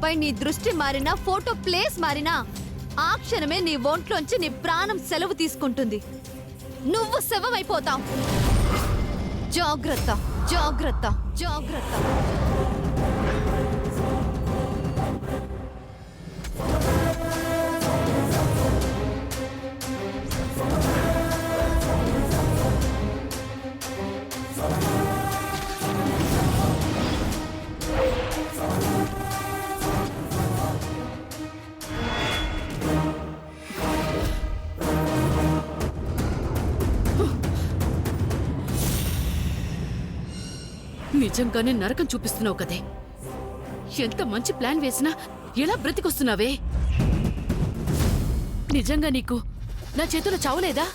ఫోటోపై నీ దృష్టి మారినా, ఫోటో ప్లేస్ మారినా ఆ క్షణమే నీ ఒంట్లోంచి నీ ప్రాణం సెలవు తీసుకుంటుంది. నువ్వు శవమైపోతావు. జాగ్రత్త, జాగ్రత్త, జాగ్రత్త. నిజంగానే నరకం చూపిస్తున్నావు కదే. ఎంత మంచి ప్లాన్ వేసినా ఎలా బ్రతికొస్తున్నావే? నిజంగా నీకు నా చేతిలో చావలేదా?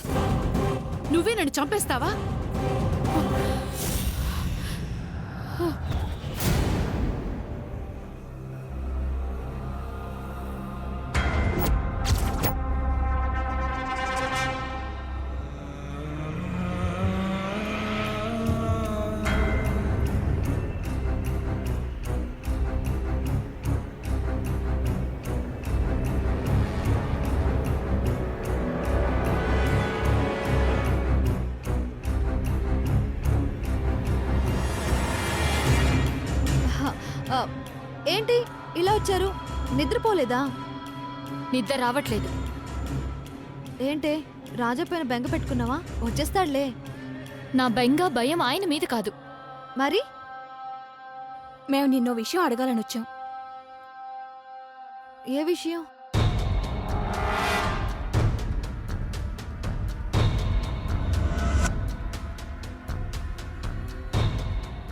నువ్వే నన్ను చంపేస్తావా? ఏంటి ఇలా వచ్చారు? నిద్రపోలేదా? నిద్ర రావట్లేదు. ఏంటే రాజా పైన బెంగ పెట్టుకున్నావా? వచ్చేస్తాడులే. నా బెంగ భయం ఆయన మీద కాదు. మరి మేము నిన్నో విషయం అడగాలని వచ్చాం. ఏ విషయం?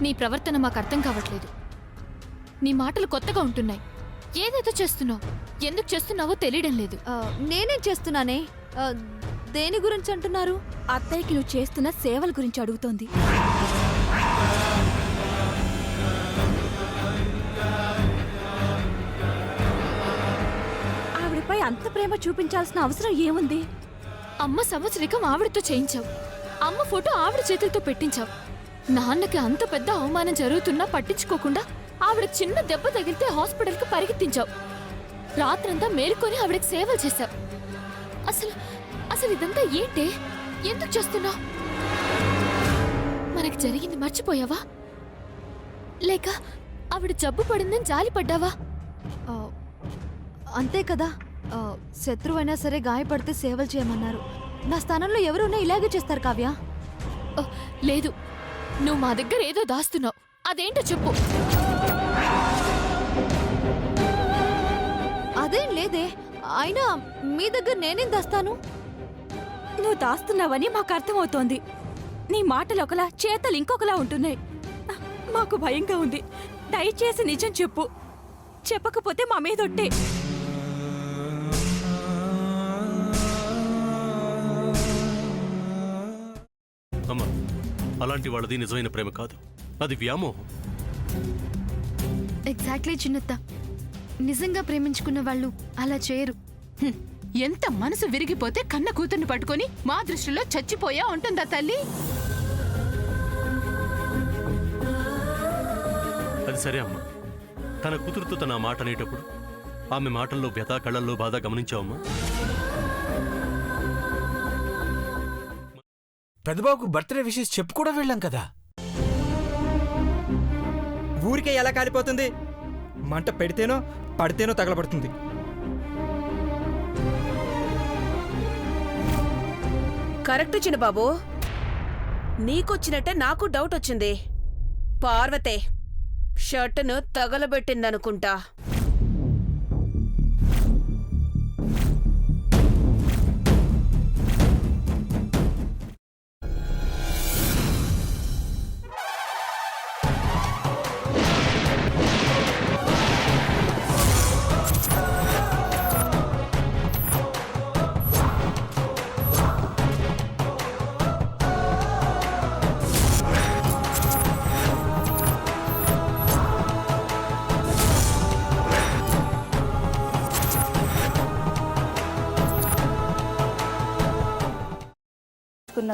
నీ ప్రవర్తన మాకు అర్థం కావట్లేదు. నీ మాటలు కొత్తగా ఉంటున్నాయి. ఏదేదో చేస్తున్నావు. ఎందుకు చేస్తున్నావో తెలియడం లేదు. నేనేం చేస్తున్నానే? దేని గురించి అంటున్నారు? అత్తయ్యకి నువ్వు చేస్తున్న సేవల గురించి అడుగుతోంది. ఆవిడపై అంత ప్రేమ చూపించాల్సిన అవసరం ఏముంది? అమ్మ సంవత్సరికం ఆవిడతో చేయించావు. అమ్మ ఫోటో ఆవిడ చేతులతో పెట్టించావు. నాన్నకి అంత పెద్ద అవమానం జరుగుతున్నా పట్టించుకోకుండా ఆవిడ చిన్న దెబ్బ తగిలితే హాస్పిటల్కి పరిగెత్తించావు. రాత్రంతా మేలుకొని ఆవిడకి సేవలు చేశావు. అసలు అసలు ఇదంతా ఏంటే? ఎందుకు చేస్తున్నావు? మనకి జరిగింది మర్చిపోయావా? లేక ఆవిడ జబ్బు పడిందని జాలి పడ్డావా? అంతే కదా. శత్రువైనా సరే గాయపడితే సేవలు చేయమన్నారు. నా స్థానంలో ఎవరున్నా ఇలాగే చేస్తారు కావ్య. లేదు, నువ్వు మా దగ్గర ఏదో దాస్తున్నావు. అదేంటో చెప్పు. అదేం లేదే. అయినా మీ దగ్గర నేనేం దాస్తాను? నువ్వు దాస్తున్నావని మాకు అర్థమవుతోంది. నీ మాటలు ఒకలా, చేతలు ఇంకొకలా ఉంటున్నాయి. మాకు భయంగా ఉంది. దయచేసి నిజం చెప్పు. చెప్పకపోతే మా మీదొట్టే. అమ్మా, అలాంటి వాళ్ళది నిజమైన ప్రేమ కాదు, అది వ్యామోహం. ఎగ్జాక్ట్లీ చిన్నత్త. నిజంగా ప్రేమించుకున్న వాళ్ళు అలా చేయరు. ఎంత మనసు విరిగిపోతే కన్న కూతుర్ని పట్టుకొని మా దృష్టిలో చచ్చిపోయా ఉంటుందా తల్లి? అది సరే అమ్మా, తన కూతురుతో తన మాట అనేటప్పుడు ఆమె మాటల్లో వ్యథ, కళ్ళల్లో బాధ గమనించావమ్మా? పెద్దబాబుకు బర్త్డే విషెస్ చెప్పు కూడా వెళ్ళాం కదా. ఊరికే ఎలా కాలిపోతుంది? మంట పెడితేనో పడితేనో తగలబడుతుంది. కరెక్ట్ చిన్నబాబు. నీకొచ్చినట్టే నాకు డౌట్ వచ్చింది. పార్వతే షర్టును తగలబెట్టిందనుకుంటా.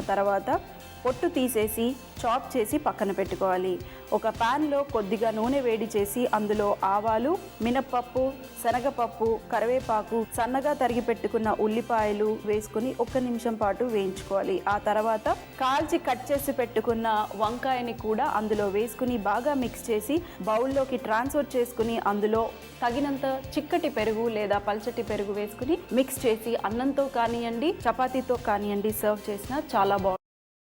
తర్వాత పొట్టు తీసేసి చాప్ చేసి పక్కన పెట్టుకోవాలి. ఒక ప్యాన్లో కొద్దిగా నూనె వేడి చేసి అందులో ఆవాలు, మినప్పప్పు, శనగపప్పు, కరివేపాకు, సన్నగా తరిగి పెట్టుకున్న ఉల్లిపాయలు వేసుకుని 1 నిమిషం పాటు వేయించుకోవాలి. ఆ తర్వాత కాల్చి కట్ చేసి పెట్టుకున్న వంకాయని కూడా అందులో వేసుకుని బాగా మిక్స్ చేసి బౌల్లోకి ట్రాన్స్ఫర్ చేసుకుని అందులో తగినంత చిక్కటి పెరుగు లేదా పల్చటి పెరుగు వేసుకుని మిక్స్ చేసి అన్నంతో కానివ్వండి, చపాతీతో కానివ్వండి సర్వ్ చేసినా చాలా బాగుంటుంది.